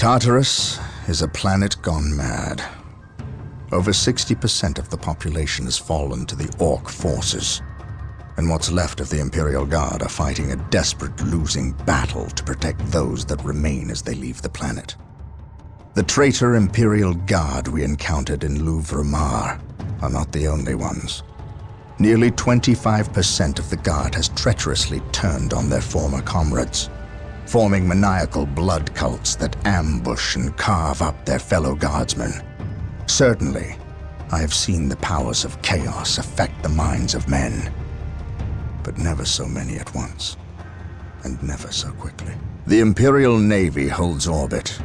Tartarus is a planet gone mad. Over 60% of the population has fallen to the Orc forces, and what's left of the Imperial Guard are fighting a desperate losing battle to protect those that remain as they leave the planet. The traitor Imperial Guard we encountered in Louvre-Mar are not the only ones. Nearly 25% of the Guard has treacherously turned on their former comrades, forming maniacal blood cults that ambush and carve up their fellow Guardsmen. Certainly, I have seen the powers of chaos affect the minds of men, but never so many at once, and never so quickly. The Imperial Navy holds orbit,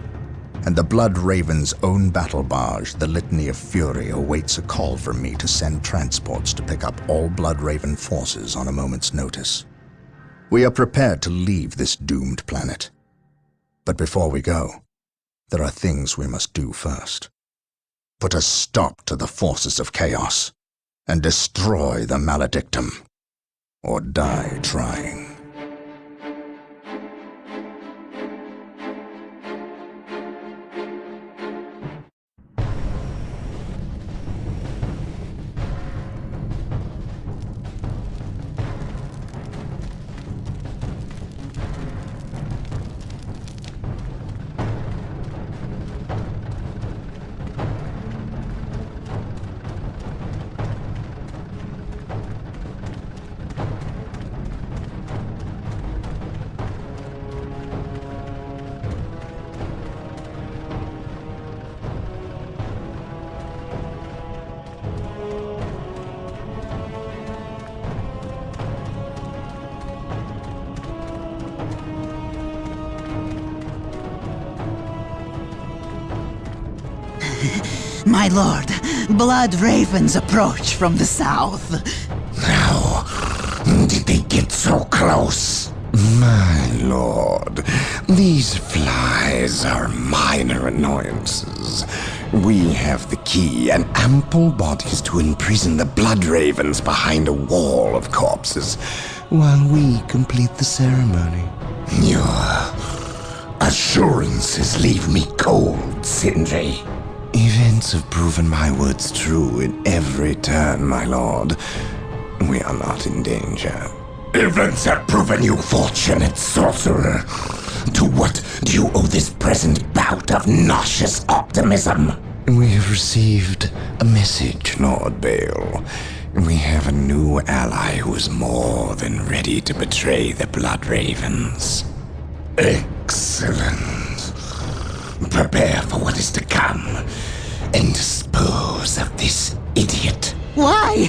and the Blood Raven's own battle barge, the Litany of Fury, awaits a call from me to send transports to pick up all Blood Raven forces on a moment's notice. We are prepared to leave this doomed planet. But before we go, there are things we must do first. Put a stop to the forces of chaos, and destroy the Maledictum, or die trying. My lord, Blood Ravens approach from the south. How did they get so close? My lord, these flies are minor annoyances. We have the key and ample bodies to imprison the Blood Ravens behind a wall of corpses, while we complete the ceremony. Your assurances leave me cold, Sindri. Events have proven my words true in every turn, my lord. We are not in danger. Events have proven you fortunate, sorcerer. To what do you owe this present bout of nauseous optimism? We have received a message, Lord Bale. We have a new ally who is more than ready to betray the Blood Ravens. Excellent. Prepare for what is to come, and dispose of this idiot. Why?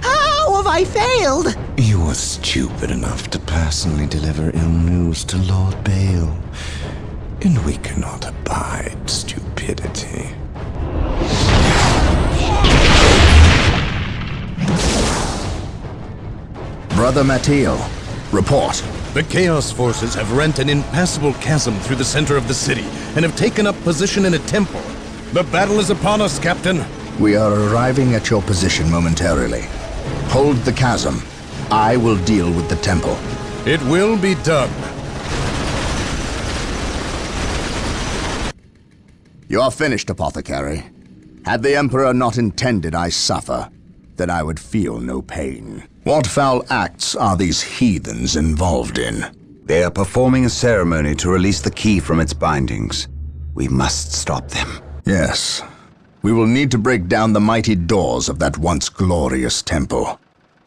How have I failed? You were stupid enough to personally deliver ill news to Lord Bale, and we cannot abide stupidity. Brother Mateo, report. The Chaos Forces have rent an impassable chasm through the center of the city and have taken up position in a temple. The battle is upon us, Captain. We are arriving at your position momentarily. Hold the chasm. I will deal with the temple. It will be done. You are finished, Apothecary. Had the Emperor not intended I suffer, then I would feel no pain. What foul acts are these heathens involved in? They are performing a ceremony to release the key from its bindings. We must stop them. Yes. We will need to break down the mighty doors of that once glorious temple.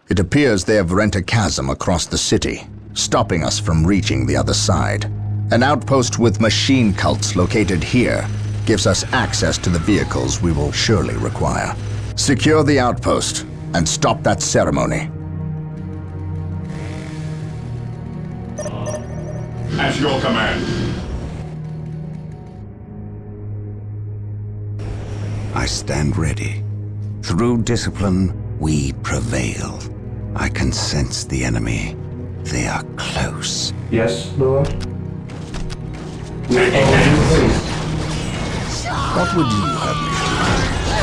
It appears they have rent a chasm across the city, stopping us from reaching the other side. An outpost with machine cults located here gives us access to the vehicles we will surely require. Secure the outpost and stop that ceremony. At your command. I stand ready. Through discipline, we prevail. I can sense the enemy. They are close. Yes, Lord. What would you have me do?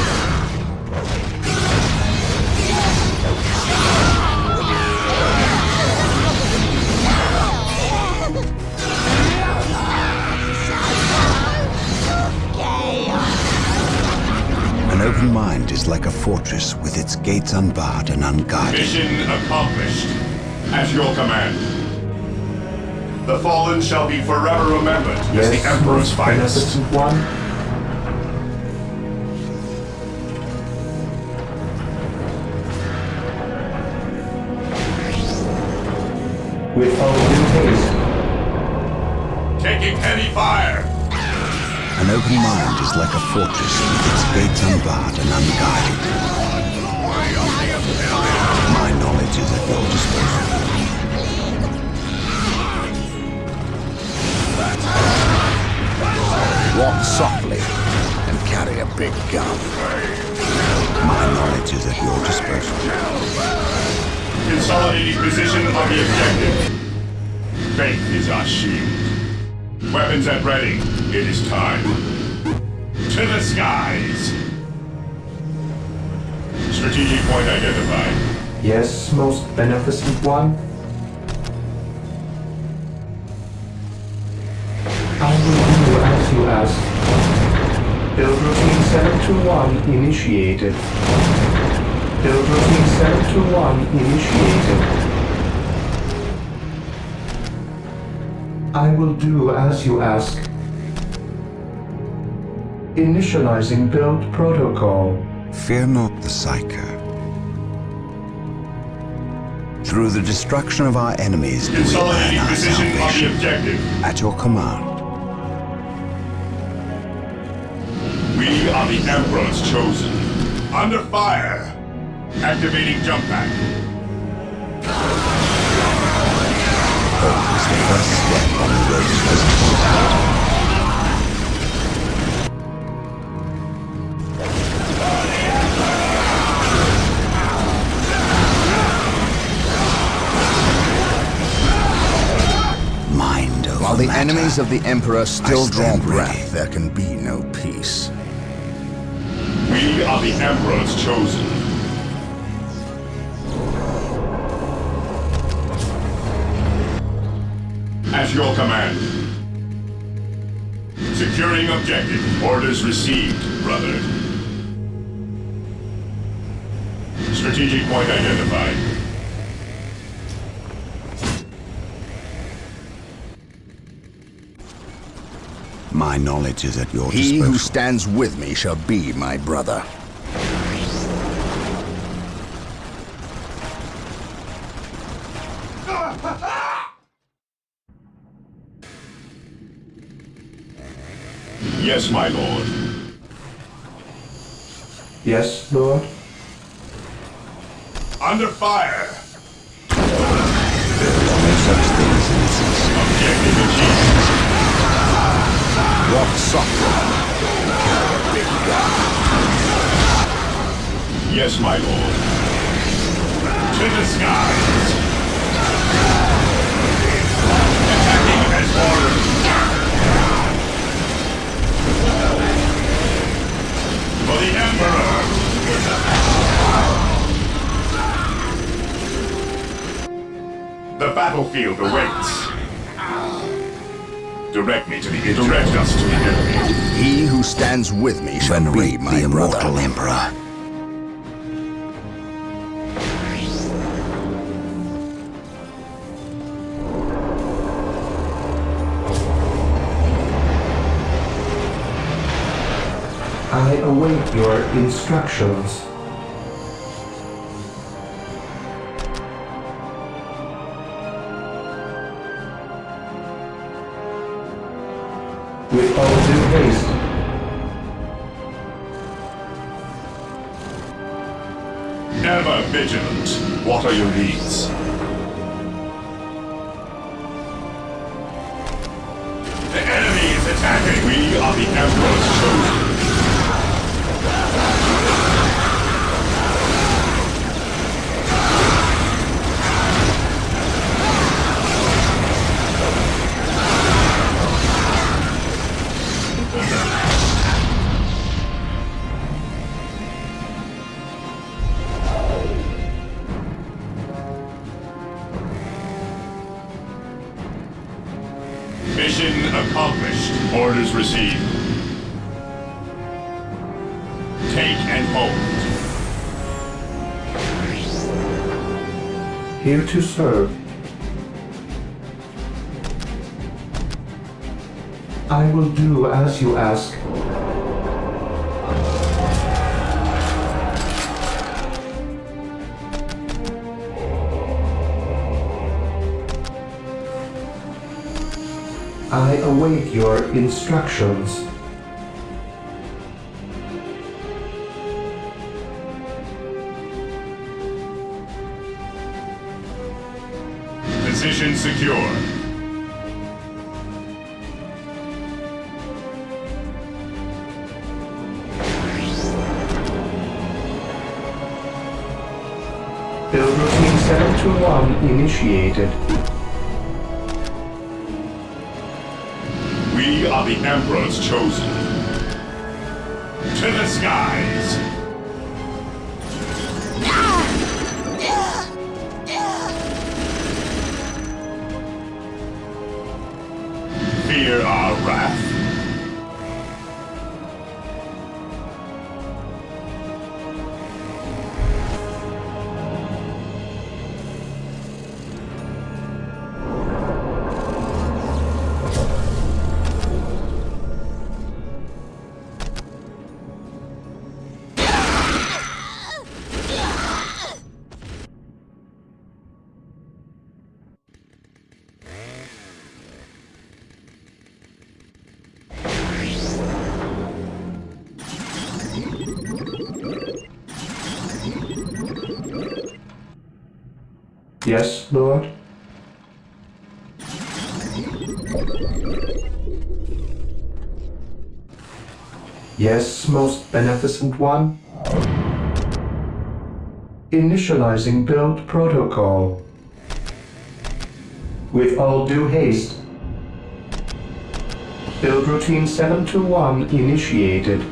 open mind is like a fortress with its gates unbarred and unguarded. Mission accomplished. At your command. The fallen shall be forever remembered as the Emperor's finest. One. With all due haste. Taking heavy fire. An open mind is like a fortress with its gates unbarred and unguarded. My knowledge is at your disposal. Walk softly and carry a big gun. My knowledge is at your disposal. Consolidating position on the objective. Faith is our shield. Weapons at ready. It is time. To the skies. Strategic point identified. Yes, most beneficent one. I will do as you ask. Build routine 721 initiated. Build routine 721 initiated. I will do as you ask. Initializing build protocol. Fear not the Psycho. Through the destruction of our enemies, do we earn Consolidating our position on the salvation. objective. At your command. We are the Emperor's chosen. Under fire. Activating jump pack. Hope is the first step on the road to physical. Mind over While the matter. enemies of the Emperor still draw stand breath, ready. there can be no peace. We are the Emperor's chosen. At your command. Securing objective. Orders received, brother. Strategic point identified. My knowledge is at your He disposal. who stands with me shall be my brother. Yes, my lord. Yes, Lord. Under fire. No such thing as innocence. Objective achieved. Walk softly and carry a big gun. Yes, my lord. To the skies. Attacking as ordered. For the Emperor. The battlefield awaits. Direct me to the direct us to the enemy. He who stands with me shall be Venerate my the brother. immortal Emperor. I await your instructions. With all due haste. Ever vigilant. What are your needs? The enemy is attacking. We are the Emperor's chosen. Mission accomplished. Orders received. Take and hold. Here to serve. I will do as you ask. I await your instructions. Position secure. Build routine 721 initiated. We are the Emperor's chosen. To the skies! Fear our wrath. Yes, Lord? Yes, most beneficent one? Initializing build protocol. With all due haste. Build routine 721 initiated.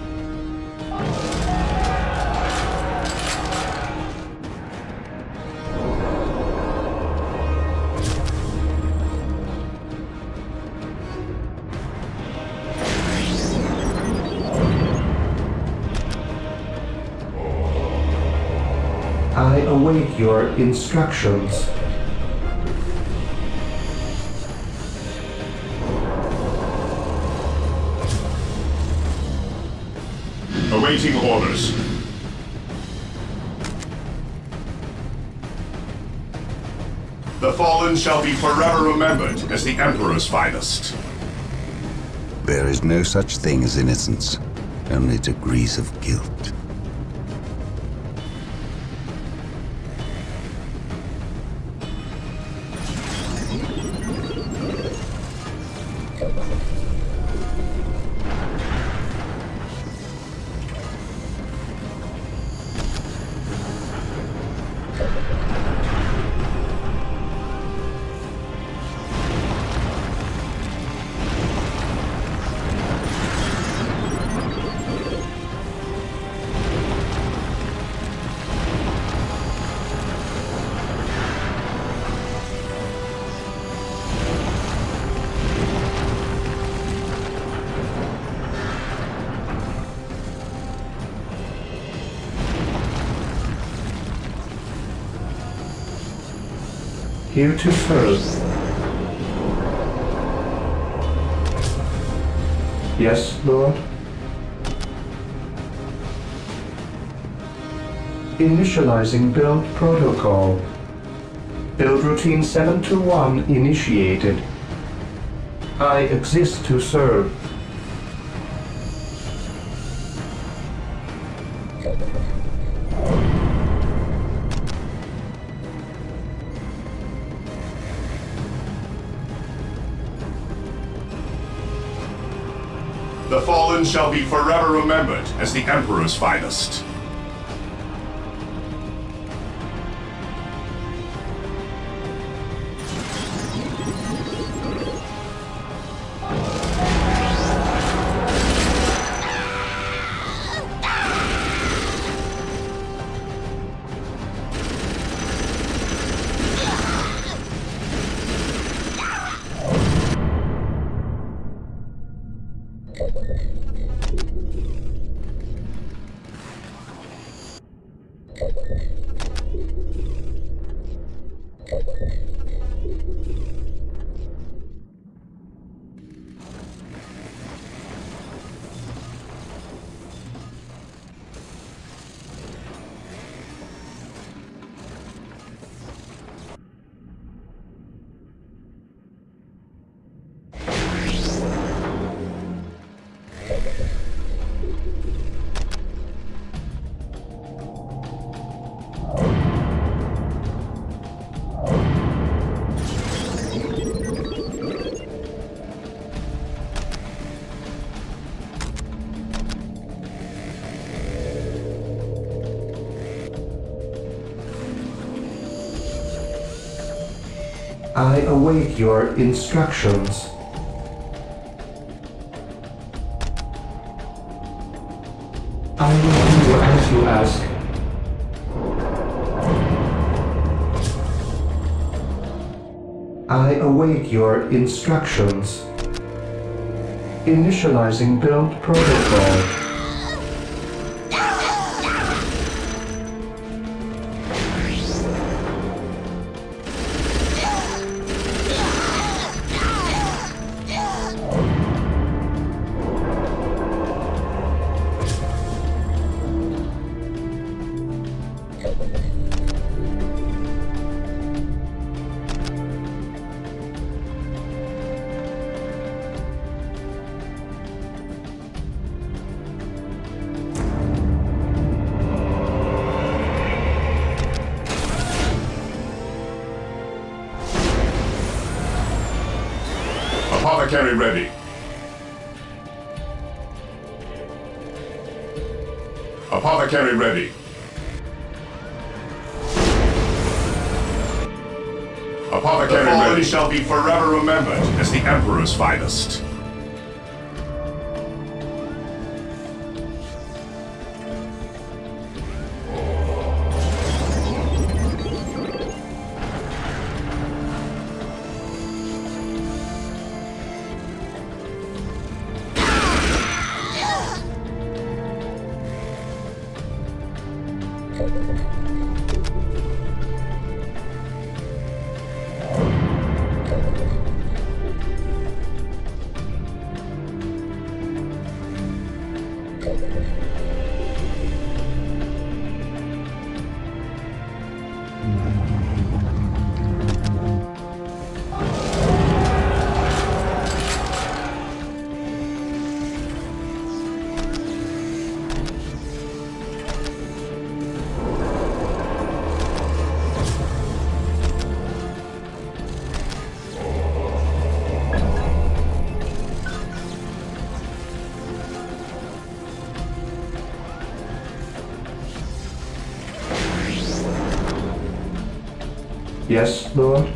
I await your instructions. Awaiting orders. The fallen shall be forever remembered as the Emperor's finest. There is no such thing as innocence, only degrees of guilt. Here to serve. Yes, Lord? Initializing build protocol. Build routine 721 initiated. I exist to serve. The fallen shall be forever remembered as the Emperor's finest. I await your instructions. I will do as you ask. I await your instructions. Initializing build protocol. Apothecary ready. Apothecary ready. Apothecary ready. Shall be forever remembered as the Emperor's finest. Yes, Lord?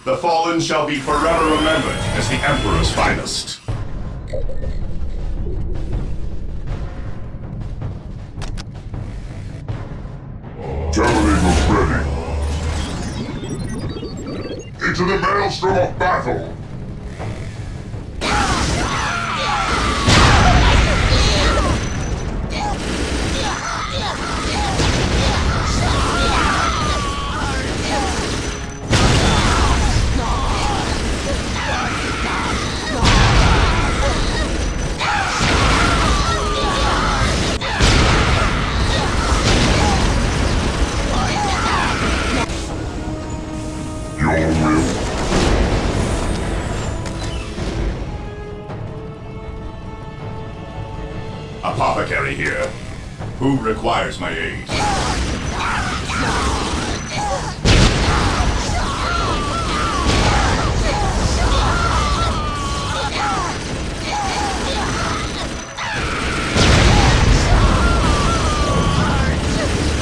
The fallen shall be forever remembered as the Emperor's finest. Javelin ready. Into the maelstrom of battle! Who requires my aid?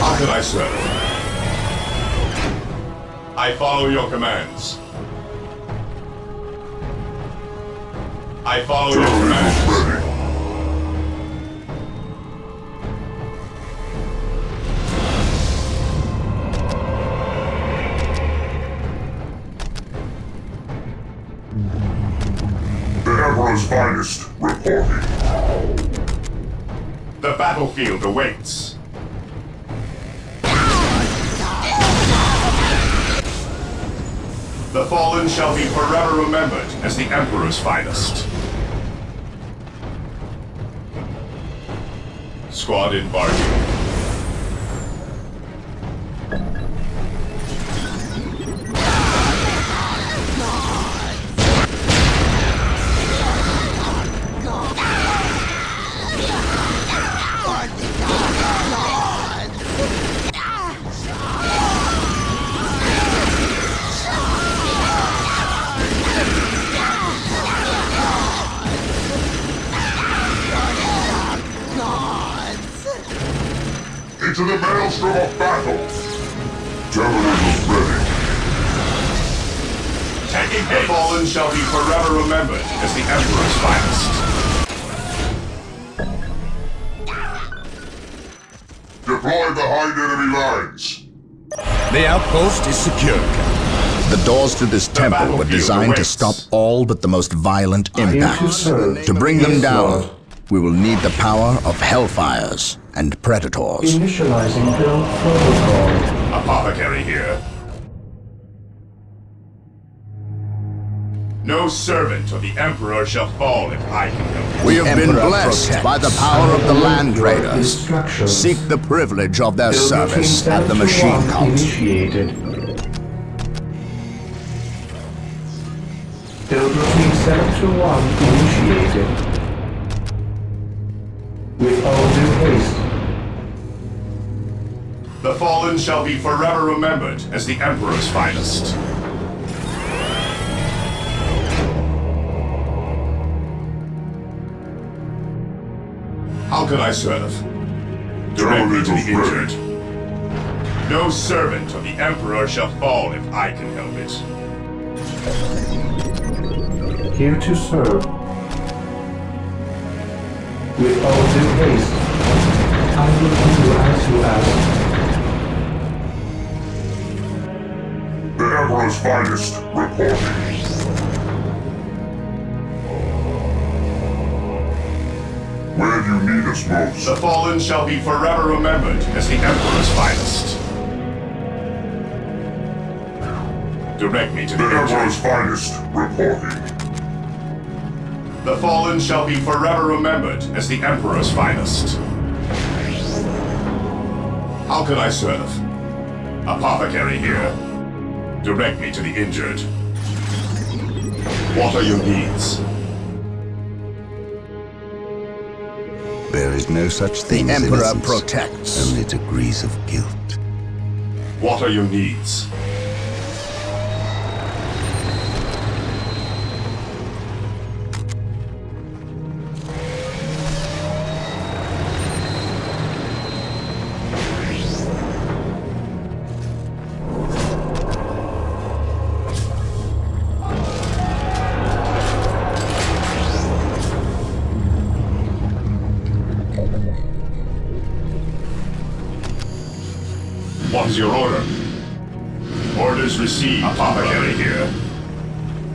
How can I serve? I follow your commands. I follow your commands. The Emperor's finest, reporting. The battlefield awaits. The fallen shall be forever remembered as the Emperor's finest. Squad embarking. Into the maelstrom of battle! Terminators ready. Taking the fallen shall be forever remembered as the Emperor's finest. Deploy behind enemy lines. The outpost is secure, Captain. The doors to this temple were designed to stop all but the most violent impacts. To bring them down, we will need the power of hellfires and predators. Initializing build protocol. Apothecary here. No servant of the Emperor shall fall if I can help it. We have been Emperor blessed protects. by the power of the land Your raiders. instructions. Seek the privilege of their Build service routine at the 7 to machine 1 cult. Initiated. Build routine 7 to 1 initiated. With all due haste. The fallen shall be forever remembered as the Emperor's finest. How can I serve? Direct me to the injured. No servant of the Emperor shall fall if I can help it. Here to serve. With all due haste. I will do as you ask. The Emperor's finest, reporting. Where do you need us most? The fallen shall be forever remembered as the Emperor's finest. Direct me to The the Emperor's injured. finest, reporting. The fallen shall be forever remembered as the Emperor's finest. How can I serve? Apothecary here. Direct me to the injured. What are your needs? There is no such thing The as Emperor innocence, protects. only degrees of guilt. What are your needs? What's your order? Orders received. Apothecary here.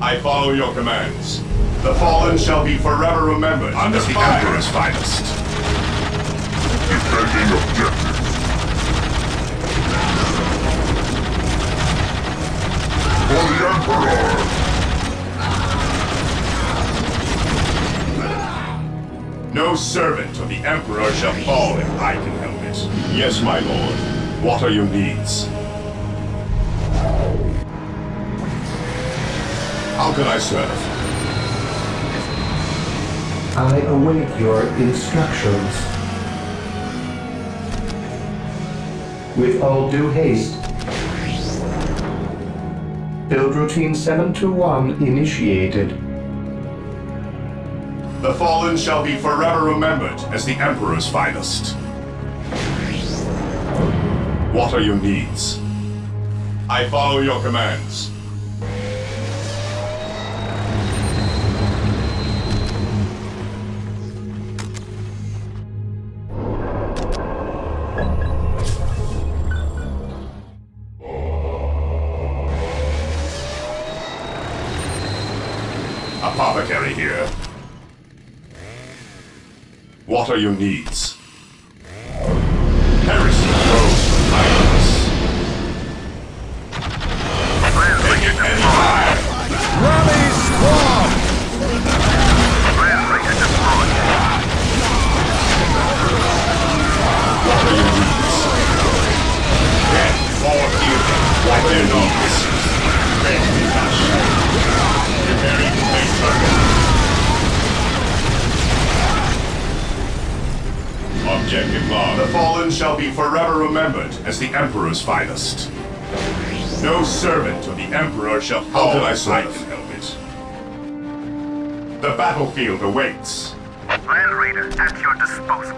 I follow your commands. The fallen shall be forever remembered as the Emperor's finest. Defending objective. For the Emperor! No servant of the Emperor shall fall if I can help it. Yes, my lord. What are your needs? How can I serve? I await your instructions. With all due haste. Build routine 721 initiated. The fallen shall be forever remembered as the Emperor's finest. What are your needs? I follow your commands. Apothecary here. What are your needs? Heresy grows behind us. Taking any fire! Rally squad! What are your needs? Death or healing, like their notes. Preparing to take target. Objective log. The fallen shall be forever remembered as the Emperor's finest. No servant of the Emperor shall fall. How can I serve? Help it. The battlefield awaits. Land Raider at your disposal.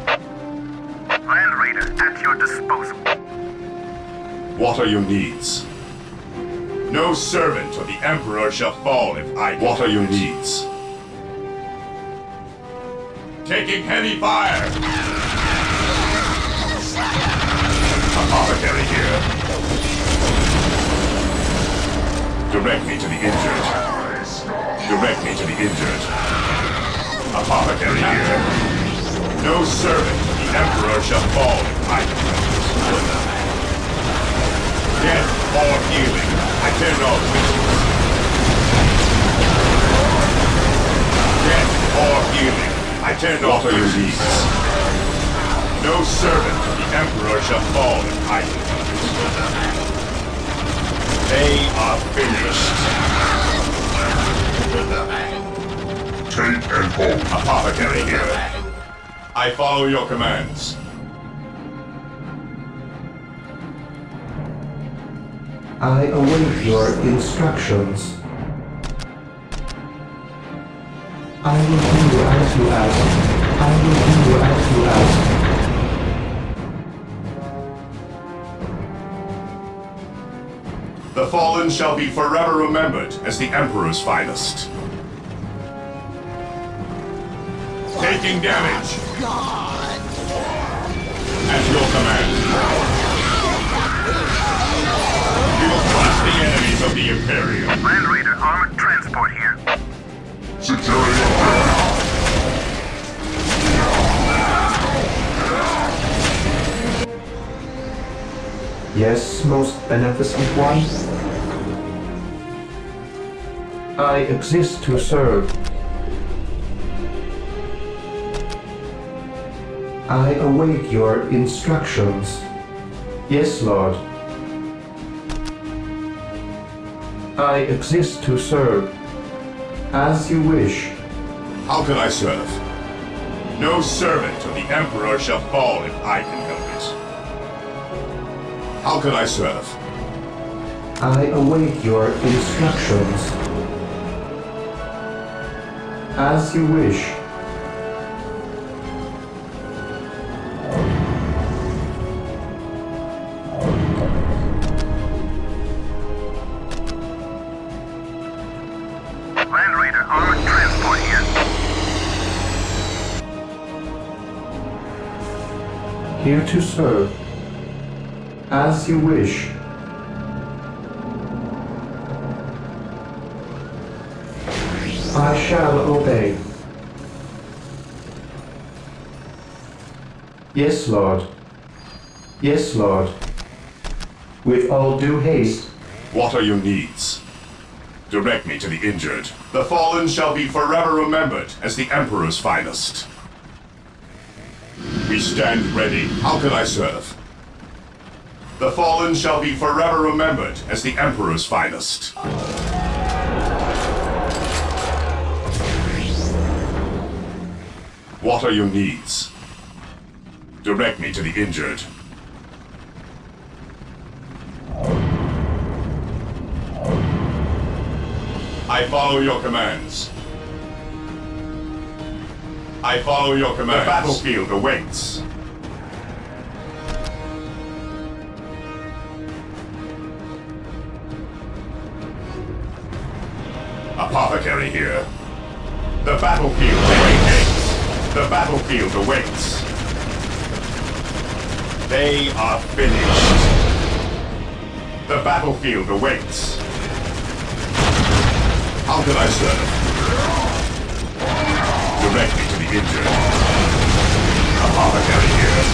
Land Raider at your disposal. What are your needs? No servant of the Emperor shall fall if I... What are your needs? Taking heavy fire! Apothecary here. Direct me to the injured. Direct me to the injured. Apothecary here. No servant of the Emperor shall fall if I... Death or healing. I care not which. Death or healing. I care not what are your needs. No servant of the Emperor shall fall in hiding. They are finished. Take and hold. Apothecary here. I follow your commands. I await your instructions. I will do as you ask. I will do as you ask. The fallen shall be forever remembered as the Emperor's finest. Taking damage. At your command. We will crush the enemies of the Imperium. Land Raider armored transport here. Securing objective. Yes, most beneficent one. I exist to serve. I await your instructions. Yes, Lord. I exist to serve. As you wish. How can I serve? No servant of the Emperor shall fall if I can help it. How can I serve? I await your instructions. As you wish. Land Raider armored transport here. Here to serve. As you wish. I shall obey. Yes, Lord. Yes, Lord. With all due haste. What are your needs? Direct me to the injured. The fallen shall be forever remembered as the Emperor's finest. We stand ready. How can I serve? The fallen shall be forever remembered as the Emperor's finest. What are your needs? Direct me to the injured. I follow your commands. I follow your commands. The battlefield awaits. Apothecary here. The battlefield awaits. The battlefield awaits. They are finished. The battlefield awaits. How can I serve? Direct me to the injured. Apothecary here.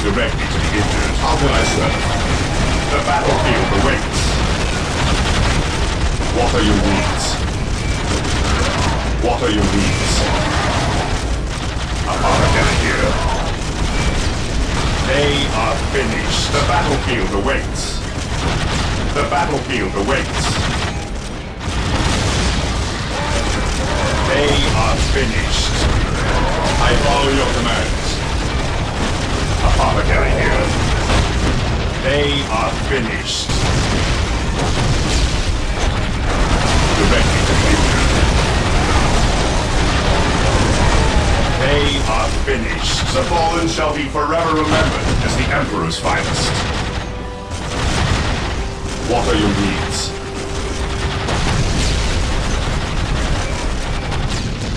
Direct me to the injured. How can I serve? The battlefield awaits. What are your needs? What are your needs? Apothecary here. They are finished. The battlefield awaits. The battlefield awaits. They are finished. I follow your commands. Apothecary here. They are finished. Direct me to the injured. They are finished. The fallen shall be forever remembered as the Emperor's finest. What are your needs?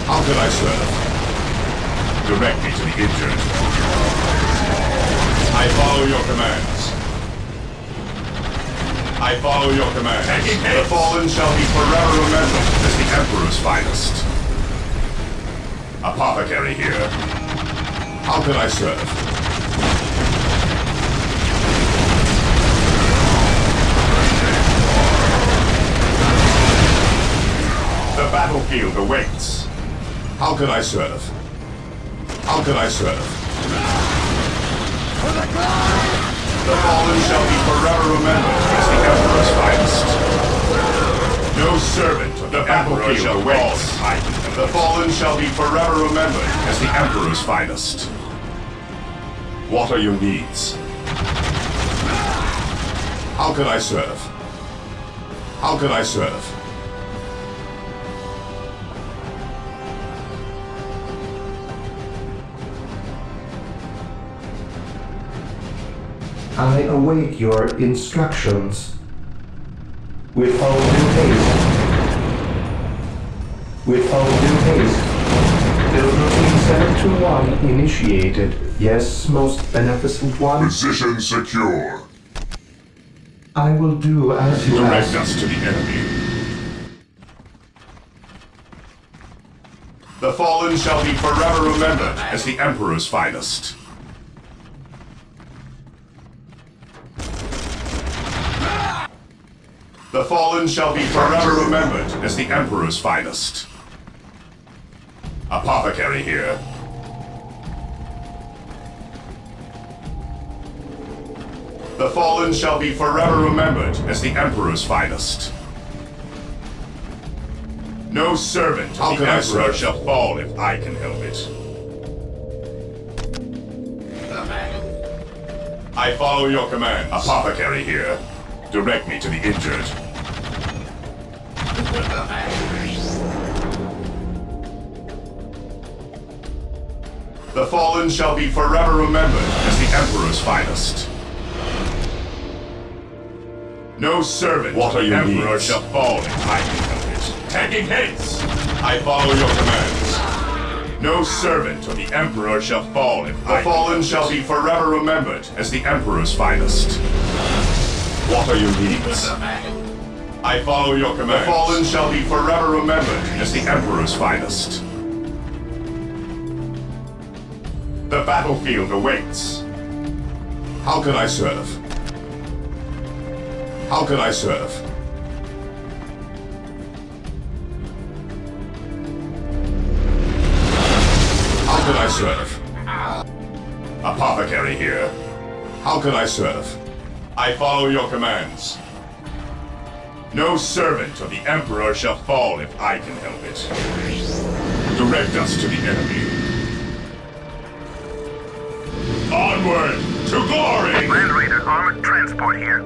How can I serve? Direct me to the injured. I follow your commands. I follow your commands. The fallen shall be forever remembered as the Emperor's finest. Apothecary here. How can I serve? The battlefield awaits. How can I serve? How can I serve? The fallen shall be forever remembered as the Emperor's finest. No servant of the battlefield awaits. The fallen shall be forever remembered as the Emperor's finest. What are your needs? How can I serve? How can I serve? I await your instructions. With all due haste. With all due haste. Build routine 721 initiated. Yes, most beneficent one. Position secure. I will do as you Direct ask. us to the enemy. The fallen shall be forever remembered as the Emperor's finest. The fallen shall be forever remembered as the Emperor's finest. Apothecary here. The fallen shall be forever remembered as the Emperor's finest. No servant of the Emperor shall fall if I can help it. I follow your commands. Apothecary here. Direct me to the injured. The fallen shall be forever remembered as the Emperor's finest. No servant of the Emperor shall fall if I can help it. Taking hits! I follow your commands. No servant of the Emperor shall fall if I can help it. The fallen shall be forever remembered as the Emperor's finest. What are your needs? I follow your commands. The fallen shall be forever remembered as the Emperor's finest. The battlefield awaits. How can I serve? How can I serve? How can I serve? Apothecary here. How can I serve? I follow your commands. No servant of the Emperor shall fall if I can help it. Direct us to the enemy. Onward to glory! Land Raider armored transport here.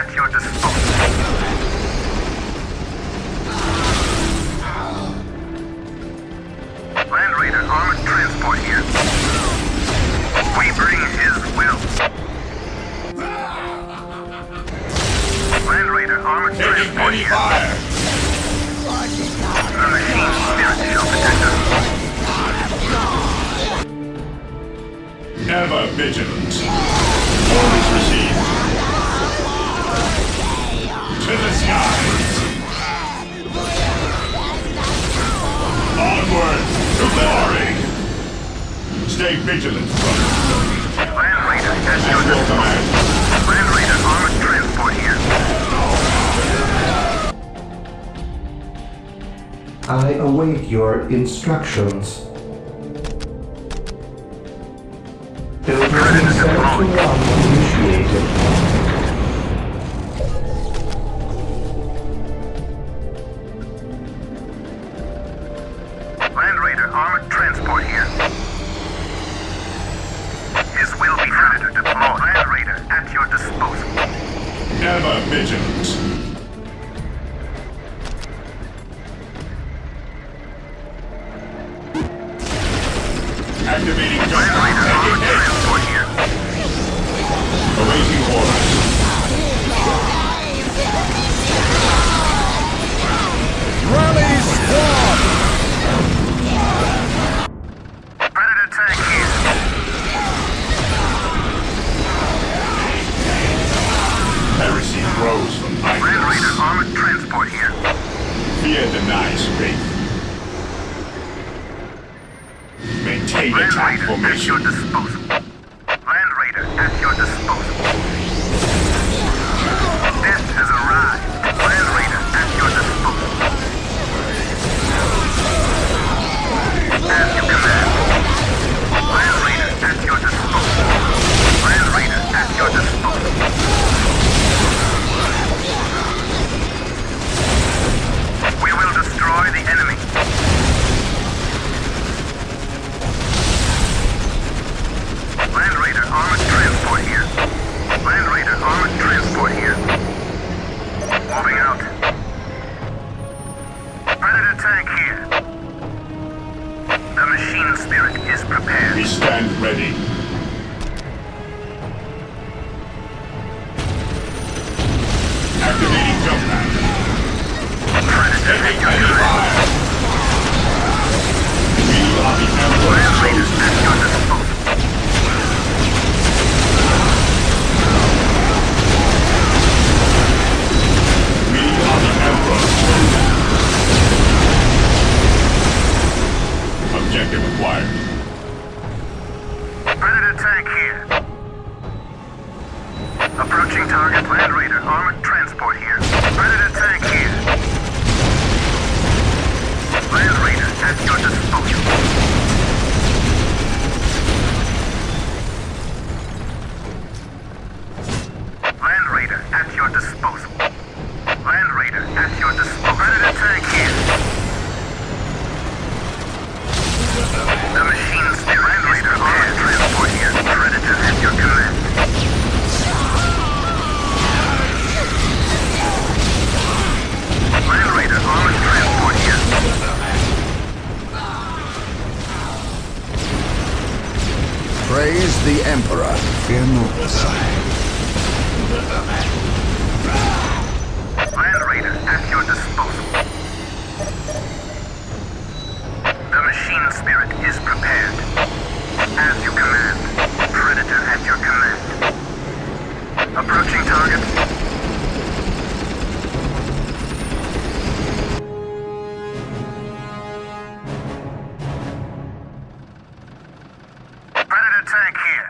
at your disposal. Land Raider armored transport here. We bring his will. Land Raider armored transport here. Fire! The machine spirit shall protect us. Ever vigilant. Orders received. To the skies! Onward to glory! Stay vigilant, brother. Land Raider at your disposal. Land Raider armored transport here. I await your instructions. Building 721 initiated. Land Raider armored transport here. His will be Predator deployed. Land Raider at your disposal. Ever vigilant. Activating jump. Land Raider armored Taking hit. transport here. Awaiting orders. Rally squad! Predator tank here. Heresy grows from Land Raider idleness. armored transport here. Fear denies faith. Maintain Land attack Raider at your formation. disposal. Land Raider at your disposal. Death has arrived. Land Raider at your disposal. As you command. Land Raider at your disposal. Land Raider at your disposal. We will destroy the enemy. Land Raider armored transport here. Land Raider armored transport here. Moving out. Predator tank here. The machine spirit is prepared. We stand ready. Activating jump pad. Predator at your Enemy command. fire. We are the Emperor's Land Raiders chosen. at your disposal. We are the Emperor's chosen. Objective acquired. Predator tank here. Approaching target. Land Raider armored transport here. Predator tank here. Land Raider at your disposal. Land Raider at your disposal. Land Raider at your disposal. Predator tank here. The machine spirit. Land Raider armored transport here. Predator at your command. Land Raider armored transport here. Praise the Emperor. Fear not, sire. Land Raider at your disposal. The machine spirit is prepared. As you command. Predator at your command. Approaching target. Predator tank here.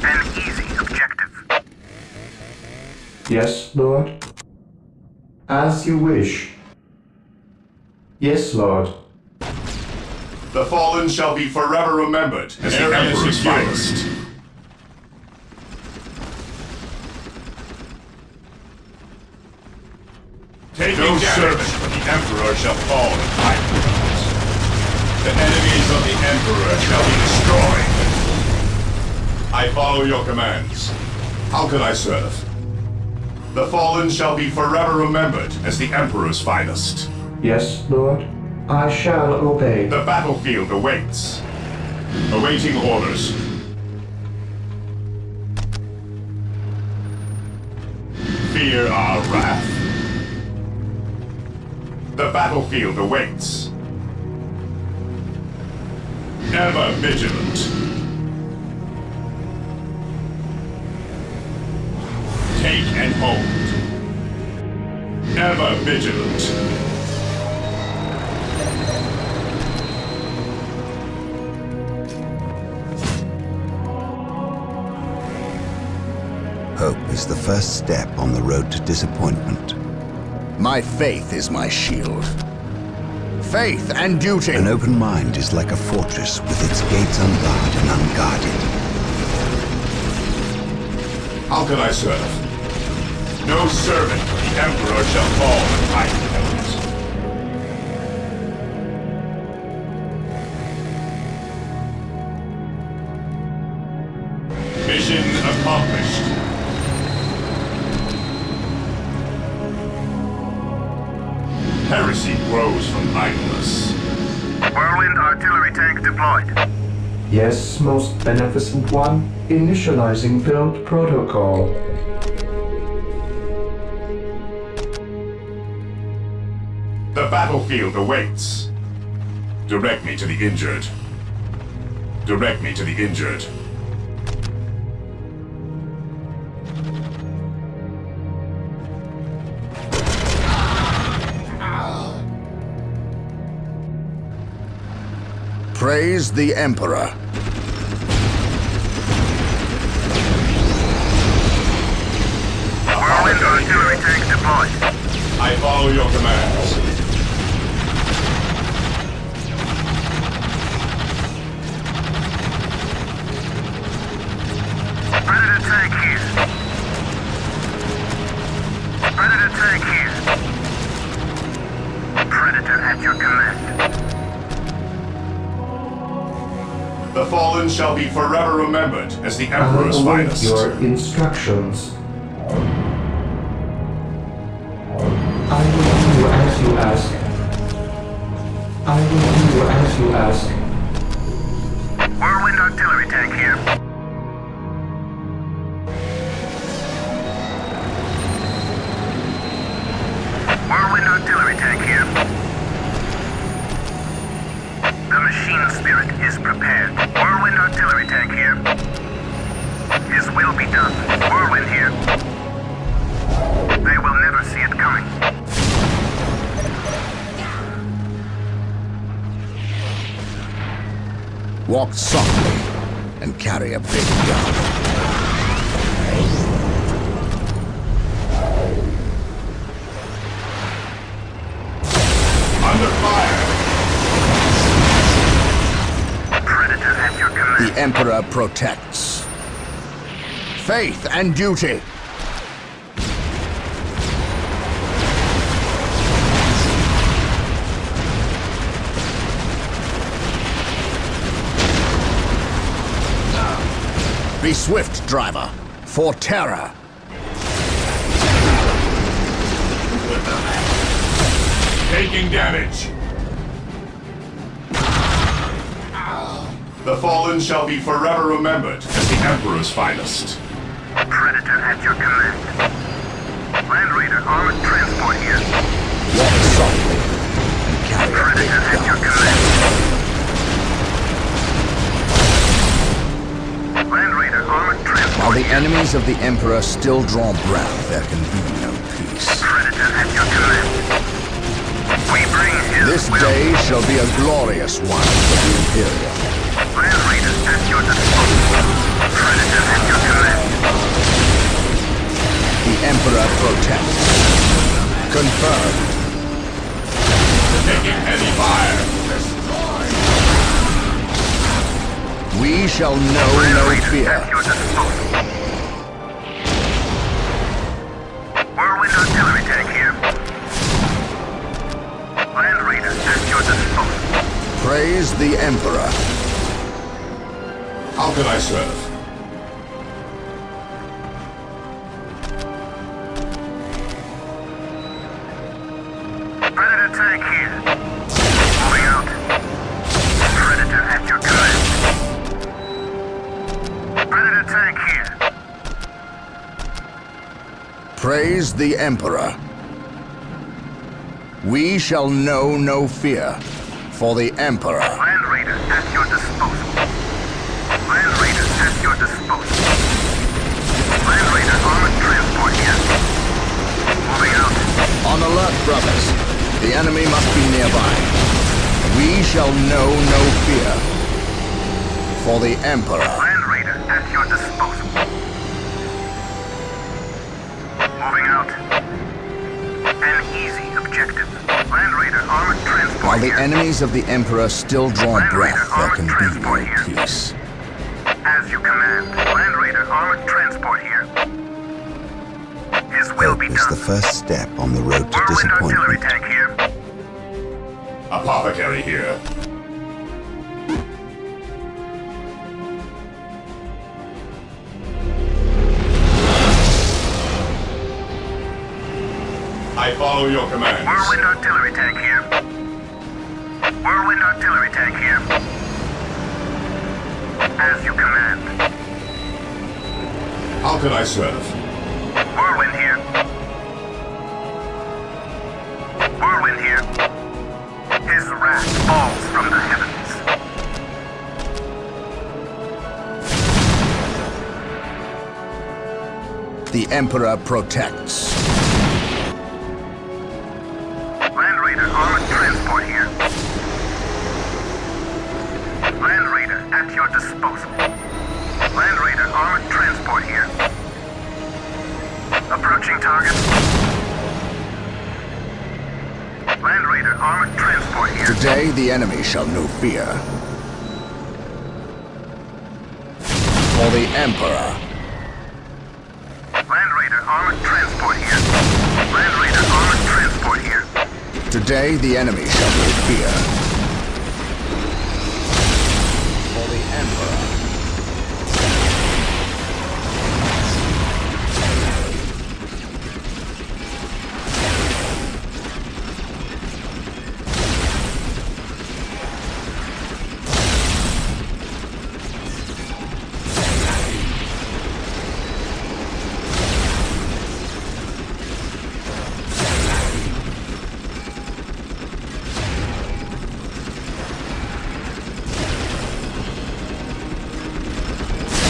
An easy objective. Yes, Lord? As you wish. Yes, Lord. The fallen shall be forever remembered as the Emperor's finest. Taking no servant of the Emperor shall fall in my hands. The enemies of the Emperor shall be destroyed. I follow your commands. How can I serve? The fallen shall be forever remembered as the Emperor's finest. Yes, Lord. I shall obey. The battlefield awaits. Awaiting orders. Fear our wrath. The battlefield awaits. Ever vigilant. Take and hold. Ever vigilant. Hope is the first step on the road to disappointment. My faith is my shield. Faith and duty. An open mind is like a fortress with its gates unbarred and unguarded. How can I serve? No servant of the Emperor shall fall in hiding helmet. Mission accomplished. Heresy grows from idleness. Whirlwind artillery tank deployed. Yes, most beneficent one. Initializing build protocol. The battlefield awaits. Direct me to the injured. Direct me to the injured. Praise the Emperor. Whirlwind artillery tank deployed. I follow your commands. Predator tank here. Predator tank here. Predator at your command. The fallen shall be forever remembered as the I Emperor's await finest. your instructions. I will do as you ask. I will do as you ask. Whirlwind artillery tank here. Whirlwind artillery tank here. The machine spirit is prepared. Whirlwind artillery tank here. His will be done. Whirlwind here. They will never see it coming. Walk softly and carry a big gun. Under fire! Predator at your command. The Emperor protects. Faith and duty. Be swift, driver, for terror. Taking damage. The fallen shall be forever remembered as the Emperor's finest. Predator at your command. Land Raider armored transport here. Walk softly and carry a big Predator at your gun. command. Land Raider armored transport. While the enemies of the Emperor still draw breath, there can be no peace. Predator at your command. We bring his This will. day shall be a glorious one for the Imperial. Land Raider at your disposal. Predator at your command. The Emperor protects. Confirmed. Taking heavy fire. We shall know Land no Raider fear. at your disposal. Whirlwind artillery tank here. Land Raider at your disposal. Praise the Emperor. How can I serve? tank here. Moving out. Predator at your command. Predator tank here. Praise the Emperor. We shall know no fear, for the Emperor. Land Raider at your disposal. Land Raider at your disposal. Land Raider armored transport here. Moving out. On alert, brothers. The enemy must be nearby. We shall know no fear, for the Emperor. Land Raider at your disposal. Moving out. An easy objective. Land Raider armored transport While the here. enemies of the Emperor still draw Land breath, Raider there armored can be transport no here. peace. As you command. Land Raider armored transport here. His will Hope be is done. the first step on the road to Whirlwind artillery disappointment. tank here. Apothecary here. I follow your commands. Whirlwind artillery tank here. Whirlwind artillery tank here. As you command. How can I serve? Whirlwind here. Whirlwind here. His wrath falls from the heavens. The Emperor protects. Land Raider armored transport here. Land Raider at your disposal. Land Raider armored transport here. Approaching target. Land Raider armored transport here. Today the enemy shall know fear. For the Emperor. Land Raider armored transport here. Land Raider armored transport here. Today the enemy shall know fear. For the Emperor.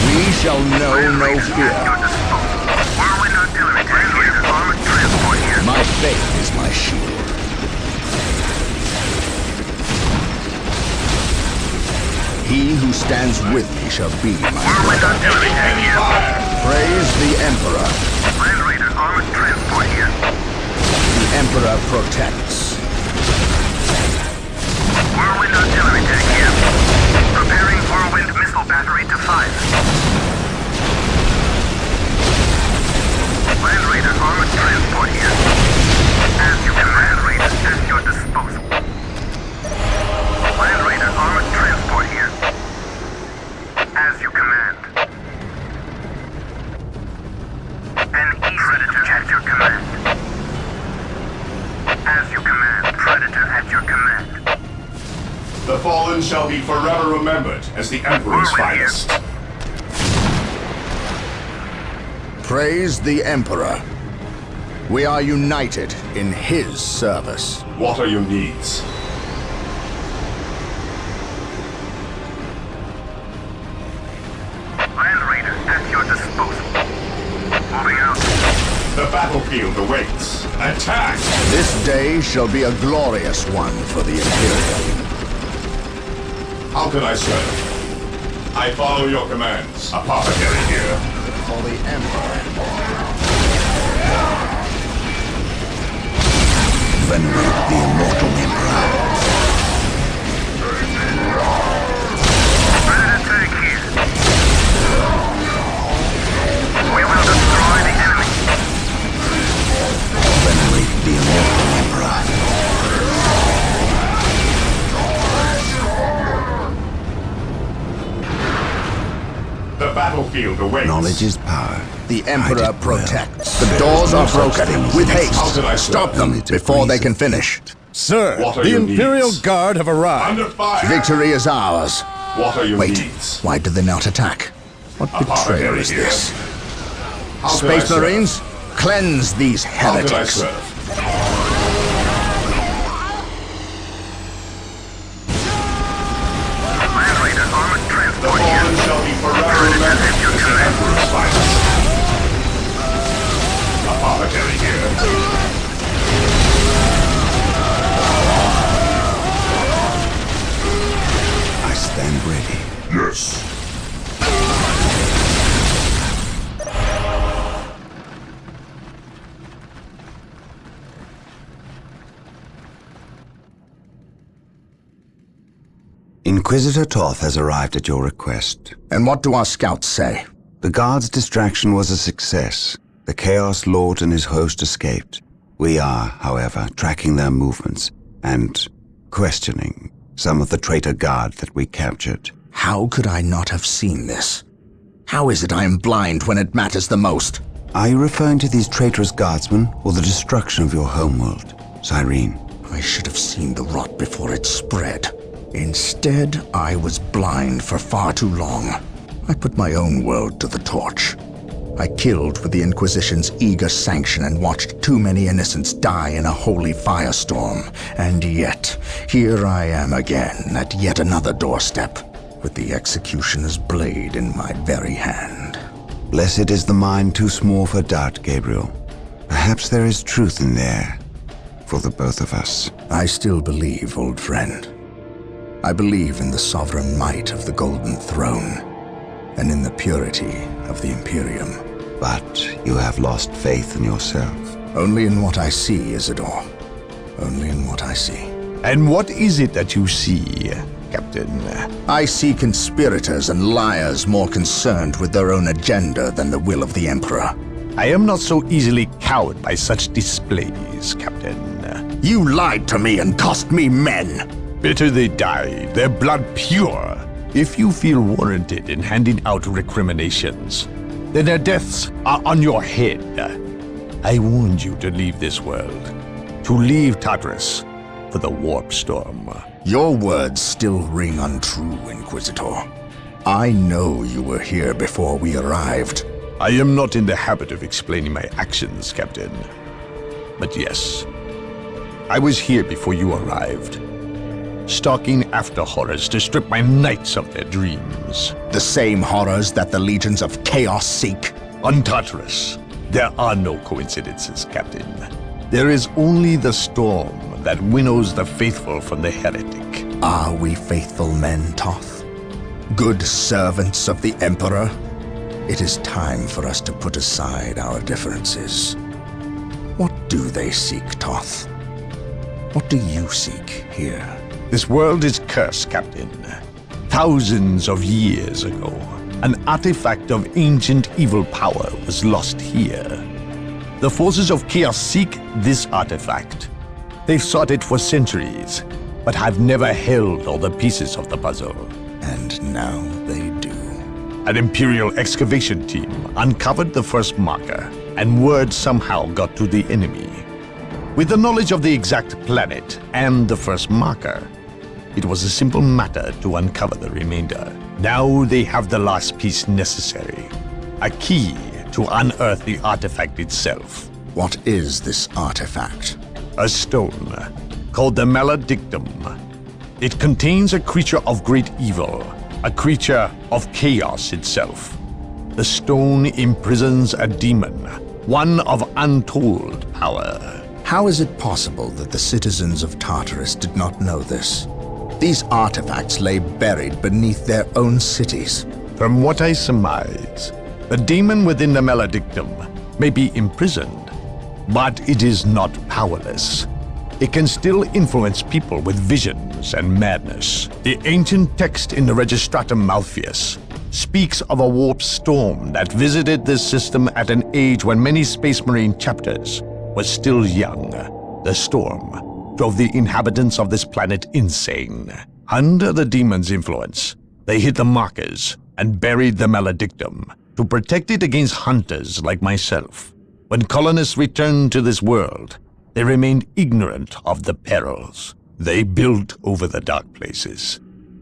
We shall know no fear. Whirlwind artillery tank here. Armored transport here. My faith is my shield. He who stands with me shall be my Whirlwind brother. artillery tank here. Praise the Emperor. Land Raider armored transport here. The Emperor protects. Whirlwind artillery tank here. Preparing whirlwind missile battery to fire. Land Raider armored transport here. As you command, Raider at your disposal. Land Raider armored transport here. As you command. An E-Predator at your command. As you command, Predator at your command. The fallen shall be forever remembered as the Emperor's Whirlwind here. finest. Praise the Emperor. We are united in his service. What are your needs? Land Raider at your disposal. Moving out. The battlefield awaits. Attack! This day shall be a glorious one for the Imperium. How can I serve? I follow your commands. Apothecary here. For the Emperor. Venerate the immortal Emperor. Predator tank here. We will destroy the enemy. Venerate the immortal Emperor. The battlefield awaits. Knowledge is power. The Emperor Hide it well. protects. There The is doors no are such broken. thing as With an haste, How can I stop serve? them Only to before they breeze can of finish. fate. Sir, What are the your Imperial needs? Guard have arrived. Under fire! Victory is ours. What are your Wait, needs? why did they not attack? What betrayal Apothecary is here. this? How can I Space serve? Marines, cleanse these How can I heretics. serve? Land Raider armored The transport fallen here. shall be forever remembered as the Emperor's finest. Apothecary here. I stand ready. Yes. Inquisitor Toth has arrived at your request. And what do our scouts say? The guard's distraction was a success. The Chaos Lord and his host escaped. We are, however, tracking their movements and questioning some of the traitor guard that we captured. How could I not have seen this? How is it I am blind when it matters the most? Are you referring to these traitorous guardsmen or the destruction of your homeworld, Cyrene? I should have seen the rot before it spread. Instead, I was blind for far too long. I put my own world to the torch. I killed with the Inquisition's eager sanction and watched too many innocents die in a holy firestorm. And yet, here I am again at yet another doorstep, with the executioner's blade in my very hand. Blessed is the mind too small for doubt, Gabriel. Perhaps there is truth in there, for the both of us. I still believe, old friend. I believe in the sovereign might of the Golden Throne, and in the purity of the Imperium. But you have lost faith in yourself. Only in what I see, Isidore. Only in what I see. And what is it that you see, Captain? I see conspirators and liars more concerned with their own agenda than the will of the Emperor. I am not so easily cowed by such displays, Captain. You lied to me and cost me men! Better they die, their blood pure. If you feel warranted in handing out recriminations, then their deaths are on your head. I warned you to leave this world, to leave Tartarus for the warp storm. Your words still ring untrue, Inquisitor. I know you were here before we arrived. I am not in the habit of explaining my actions, Captain. But yes, I was here before you arrived, stalking after horrors to strip my knights of their dreams. The same horrors that the legions of chaos seek. On Tartarus, there are no coincidences, Captain. There is only the storm that winnows the faithful from the heretic. Are we faithful men, Toth? Good servants of the Emperor? It is time for us to put aside our differences. What do they seek, Toth? What do you seek here? This world is cursed, Captain. Thousands of years ago, an artifact of ancient evil power was lost here. The forces of chaos seek this artifact. They've sought it for centuries, but have never held all the pieces of the puzzle. And now they do. An Imperial excavation team uncovered the first marker, and word somehow got to the enemy. With the knowledge of the exact planet and the first marker, it was a simple matter to uncover the remainder. Now they have the last piece necessary, a key to unearth the artifact itself. What is this artifact? A stone called the Maledictum. It contains a creature of great evil, a creature of chaos itself. The stone imprisons a demon, one of untold power. How is it possible that the citizens of Tartarus did not know this? These artifacts lay buried beneath their own cities. From what I surmise, the demon within the Maledictum may be imprisoned, but it is not powerless. It can still influence people with visions and madness. The ancient text in the Registratum Malpheus speaks of a warp storm that visited this system at an age when many Space Marine chapters were still young. The storm drove the inhabitants of this planet insane. Under the demon's influence, they hid the markers and buried the Maledictum to protect it against hunters like myself. When colonists returned to this world, They remained ignorant of the perils. They built over the dark places,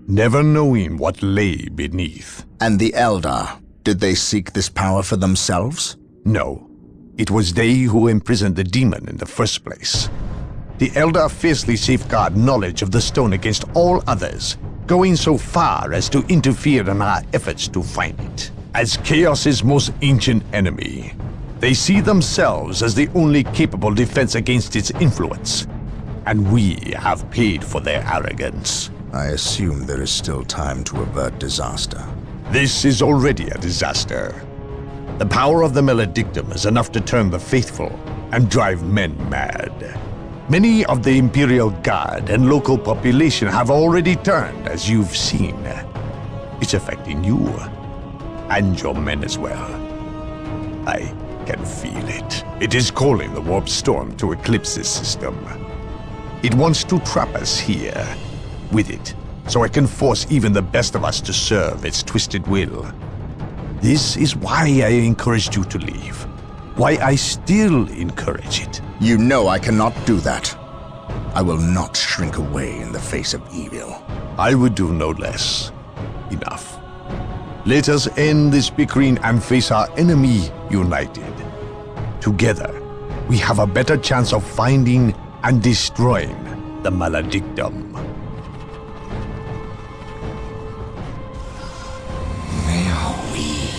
never knowing what lay beneath. And the Eldar, did they seek this power for themselves? No. It was they who imprisoned the demon in the first place. The Eldar fiercely safeguard knowledge of the stone against all others, going so far as to interfere in our efforts to find it. As Chaos's most ancient enemy, they see themselves as the only capable defense against its influence, and we have paid for their arrogance. I assume there is still time to avert disaster. This is already a disaster. The power of the Maledictum is enough to turn the faithful and drive men mad. Many of the Imperial Guard and local population have already turned, as you've seen. It's affecting you, and your men as well. I can feel it. It is calling the warp storm to eclipse this system. It wants to trap us here with it, so it can force even the best of us to serve its twisted will. This is why I encouraged you to leave. Why I still encourage it. You know I cannot do that. I will not shrink away in the face of evil. I would do no less. Enough. Let us end this bickering and face our enemy united. Together, we have a better chance of finding and destroying the Maledictum. They are weak,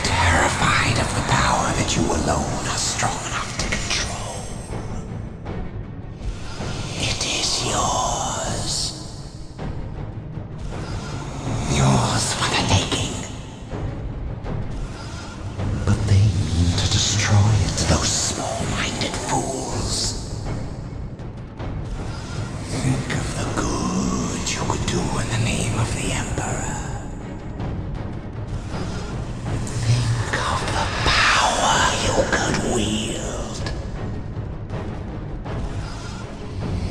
terrified of the power that you alone are strong enough to control. It is yours. Yours for the taking. But they mean to destroy it, those small-minded fools. Think of the good you could do in the name of the Emperor. Think of the power you could wield.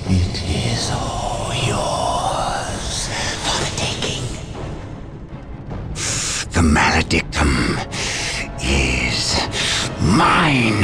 It is all yours for the taking. The Maledictum is mine.